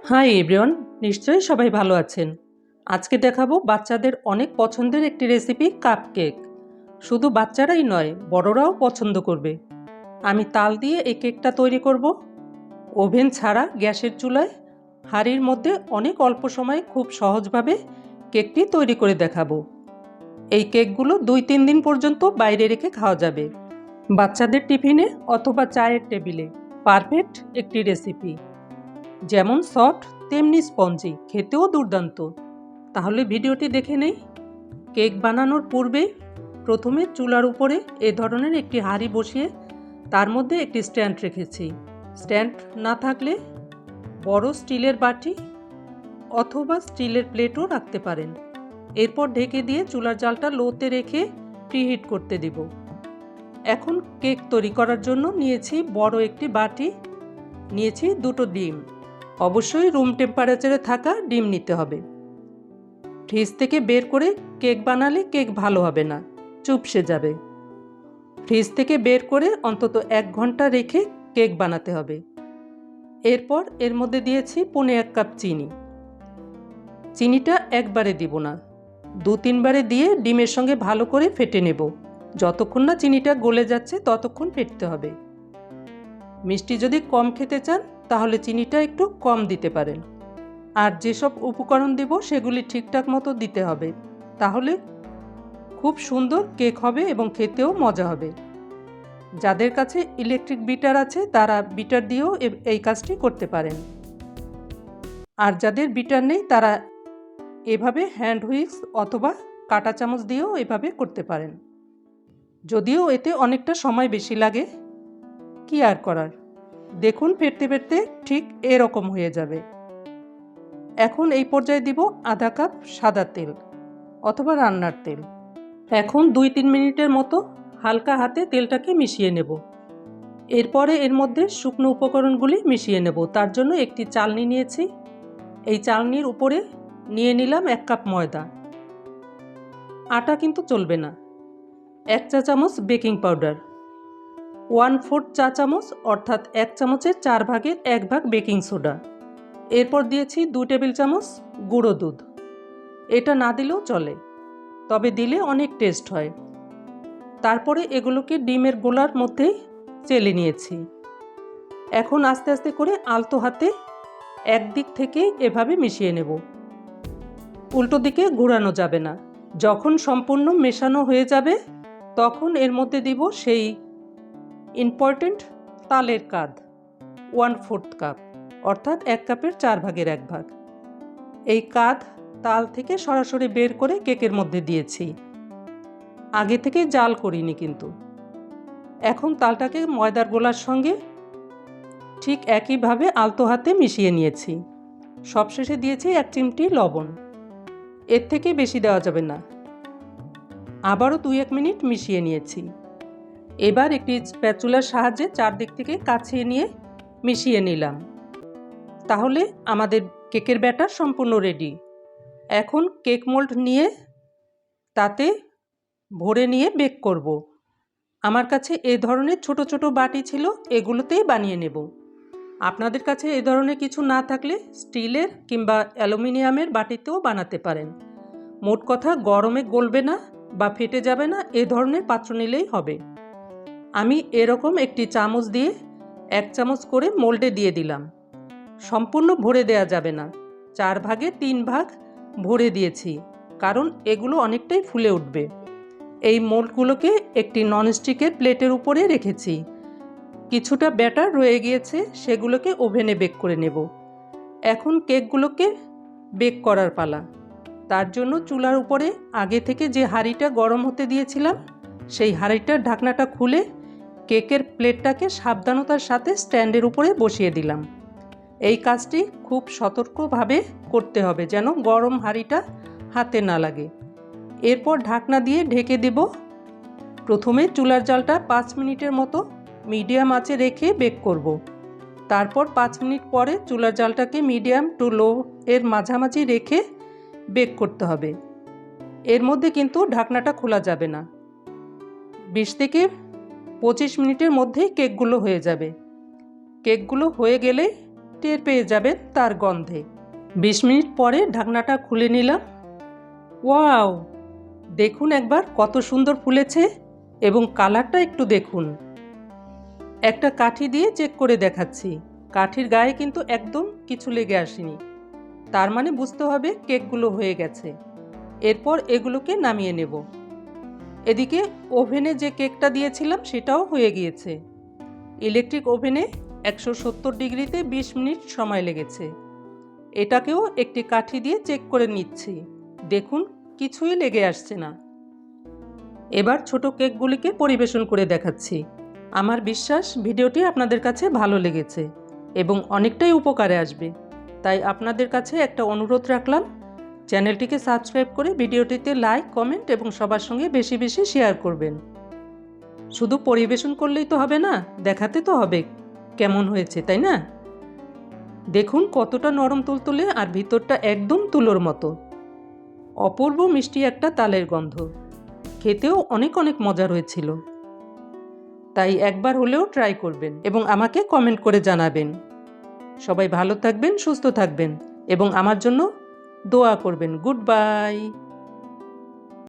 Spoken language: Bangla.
হাই এভরিওয়ান, নিশ্চয়ই সবাই ভালো আছেন। আজকে দেখাবো বাচ্চাদের অনেক পছন্দের একটি রেসিপি কাপকেক। শুধু বাচ্চারাই নয়, বড়রাও পছন্দ করবে। আমি তাল দিয়ে এই কেকটা তৈরি করব। ওভেন ছাড়া গ্যাসের চুলায় হাঁড়ির মধ্যে অনেক অল্প সময়ে খুব সহজভাবে কেকটি তৈরি করে দেখাবো। এই কেকগুলো 2-3 দিন পর্যন্ত বাইরে রেখে খাওয়া যাবে, বাচ্চাদের টিফিনে অথবা চায়ের টেবিলে। পারফেক্ট একটি রেসিপি, যেমন সফট তেমনি স্পঞ্জি, খেতেও দুর্দান্ত। তাহলে ভিডিওটি দেখে নেই। কেক বানানোর পূর্বে প্রথমে চুলার উপরে এ ধরনের একটি হাঁড়ি বসিয়ে তার মধ্যে একটি স্ট্যান্ড রেখেছি। স্ট্যান্ড না থাকলে বড় স্টিলের বাটি অথবা স্টিলের প্লেটও রাখতে পারেন। এরপর ঢেকে দিয়ে চুলার জালটা লোতে রেখে প্রিহিট করতে দিব। এখন কেক তৈরি করার জন্য নিয়েছি বড় একটি বাটি, নিয়েছি 2টো ডিম। অবশ্যই রুম টেম্পারেচারে থাকা ডিম নিতে হবে। ফ্রিজ থেকে বের করে কেক বানালে কেক ভালো হবে না, চুপসে যাবে। ফ্রিজ থেকে বের করে অন্তত 1 ঘন্টা রেখে কেক বানাতে হবে। এরপর এর মধ্যে দিয়েছি 1.25 কাপ চিনি। চিনিটা একবারে দিব না, 2-3 বারে দিয়ে ডিমের সঙ্গে ভালো করে ফেটে নেব। যতক্ষণ না চিনিটা গলে যাচ্ছে ততক্ষণ ফেটতে হবে। মিষ্টি যদি কম খেতে চান তাহলে চিনিটা একটু কম দিতে পারেন। আর যেসব উপকরণ দেব সেগুলি ঠিকঠাক মতো দিতে হবে, তাহলে খুব সুন্দর কেক হবে এবং খেতেও মজা হবে। যাদের কাছে ইলেকট্রিক বিটার আছে তারা বিটার দিয়েও এই কাজটি করতে পারেন। আর যাদের বিটার নেই তারা এভাবে হ্যান্ড হুইক্স অথবা কাঁটা চামচ দিয়েও এভাবে করতে পারেন। যদিও এতে অনেকটা সময় বেশি লাগে, কি আর করার। দেখুন ফেটতে ফেটতে ঠিক এরকম হয়ে যাবে। এখন এই পর্যায়ে দিব আধা কাপ সাদা তেল অথবা রান্নার তেল। এখন 2-3 মিনিটের মতো হালকা হাতে তেলটাকে মিশিয়ে নেব। এরপরে এর মধ্যে শুকনো উপকরণগুলি মিশিয়ে নেব। তার জন্য একটি চালনি নিয়েছি। এই চালনির উপরে নিয়ে নিলাম 1 কাপ ময়দা। আটা কিন্তু চলবে না। 1 চা চামচ বেকিং পাউডার, 1/4 চা চামচ অর্থাৎ 1 চামচের 4 ভাগের 1 ভাগ বেকিং সোডা। এরপর দিয়েছি 2 টেবিল চামচ গুঁড়ো দুধ। এটা না দিলেও চলে, তবে দিলে অনেক টেস্ট হয়। তারপরে এগুলোকে ডিমের গোলার মধ্যে চেলে নিয়েছি। এখন আস্তে আস্তে করে আলতো হাতে একদিক থেকে এভাবে মিশিয়ে নেব, উল্টো দিকে ঘোরানো যাবে না। যখন সম্পূর্ণ মেশানো হয়ে যাবে তখন এর মধ্যে দিব সেই ইম্পর্ট্যান্ট তালের কাঁধ, 1/4 কাপ অর্থাৎ 1 কাপের 4 ভাগের 1 ভাগ। এই কাঁধ তাল থেকে সরাসরি বের করে কেকের মধ্যে দিয়েছি, আগে থেকে জাল করিনি কিন্তু। এখন তালটাকে ময়দার গোলার সঙ্গে ঠিক একইভাবে আলতো হাতে মিশিয়ে নিয়েছি। সবশেষে দিয়েছি 1 চিমটি লবণ। এর থেকে বেশি দেওয়া যাবে না। আবারও 2-1 মিনিট মিশিয়ে নিয়েছি। এবার একটি স্প্যাচুলার সাহায্যে চারদিক থেকে কাছিয়ে নিয়ে মিশিয়ে নিলাম। তাহলে আমাদের কেকের ব্যাটার সম্পূর্ণ রেডি। এখন কেক মোল্ড নিয়ে তাতে ভরে নিয়ে বেক করব। আমার কাছে এই ধরনের ছোট ছোট বাটি ছিল, এগুলোতেই বানিয়ে নেব। আপনাদের কাছে এই ধরনের কিছু না থাকলে স্টিলের কিংবা অ্যালুমিনিয়ামের বাটিতেও বানাতে পারেন। মোট কথা গরমে গলবে না বা ফেটে যাবে না, এ ধরনের পাত্র নিলেই হবে। আমি এরকম একটি চামচ দিয়ে 1 চামচ করে মোল্ডে দিয়ে দিলাম। সম্পূর্ণ ভরে দেয়া যাবে না, 4 ভাগে 3 ভাগ ভরে দিয়েছি, কারণ এগুলো অনেকটাই ফুলে উঠবে। এই মোল্ডগুলোকে একটি ননস্টিকের প্লেটের উপরে রেখেছি। কিছুটা ব্যাটার রয়ে গিয়েছে, সেগুলোকে ওভেনে বেক করে নেব। এখন কেকগুলোকে বেক করার পালা। তার জন্য চুলার উপরে আগে থেকে যে হাঁড়িটা গরম হতে দিয়েছিলাম সেই হাঁড়িটার ঢাকনাটা খুলে কেকের প্লেটটাকে সাবধানতার সাথে স্ট্যান্ডের উপরে বসিয়ে দিলাম। এই কাজটি খুব সতর্কভাবে করতে হবে যেন গরম হাঁড়িটা হাতে না লাগে। এরপর ঢাকনা দিয়ে ঢেকে দেব। প্রথমে চুলার জালটা 5 মিনিটের মতো মিডিয়াম আঁচে রেখে বেক করব। তারপর 5 মিনিট পরে চুলার জালটাকে মিডিয়াম টু লো এর মাঝামাঝি রেখে বেক করতে হবে। এর মধ্যে কিন্তু ঢাকনাটা খোলা যাবে না। 20 থেকে 25 মিনিটের মধ্যেই কেকগুলো হয়ে যাবে। কেকগুলো হয়ে গেলে টের পেয়ে যাবেন তার গন্ধে। 20 মিনিট পরে ঢাকনাটা খুলে নিলাম। ওয়াও, দেখুন একবার কত সুন্দর ফুলেছে এবং কালারটা একটু দেখুন। একটা কাঠি দিয়ে চেক করে দেখাচ্ছি। কাঠির গায়ে কিন্তু একদম কিছু লেগে আসেনি, তার মানে বুঝতে হবে কেকগুলো হয়ে গেছে। এরপর এগুলোকে নামিয়ে নেব। এদিকে ওভেনে যে কেকটা দিয়েছিলাম সেটাও হয়ে গিয়েছে। ইলেকট্রিক ওভেনে 170 ডিগ্রিতে 20 মিনিট সময় লেগেছে। এটাকেও একটি কাঠি দিয়ে চেক করে নিচ্ছি। দেখুন কিছুই লেগে আসছে না। এবার ছোট কেকগুলিকে পরিবেশন করে দেখাচ্ছি। আমার বিশ্বাস ভিডিওটি আপনাদের কাছে ভালো লেগেছে এবং অনেকটাই উপকারে আসবে। তাই আপনাদের কাছে একটা অনুরোধ রাখলাম, চ্যানেলটিকে সাবস্ক্রাইব করে ভিডিওটিতে লাইক, কমেন্ট এবং সবার সঙ্গে বেশি বেশি শেয়ার করবেন। শুধু পরিবেশন করলেই তো হবে না, দেখাতে তো হবে কেমন হয়েছে, তাই না? দেখুন কতটা নরম তুলতুলে আর ভিতরটা একদম তুলোর মতো। অপূর্ব মিষ্টি একটা তালের গন্ধ, খেতেও অনেক অনেক মজা হয়েছিল। তাই একবার হলেও ট্রাই করবেন এবং আমাকে কমেন্ট করে জানাবেন। সবাই ভালো থাকবেন, সুস্থ থাকবেন এবং আমার জন্য দোয়া করবেন। Good bye.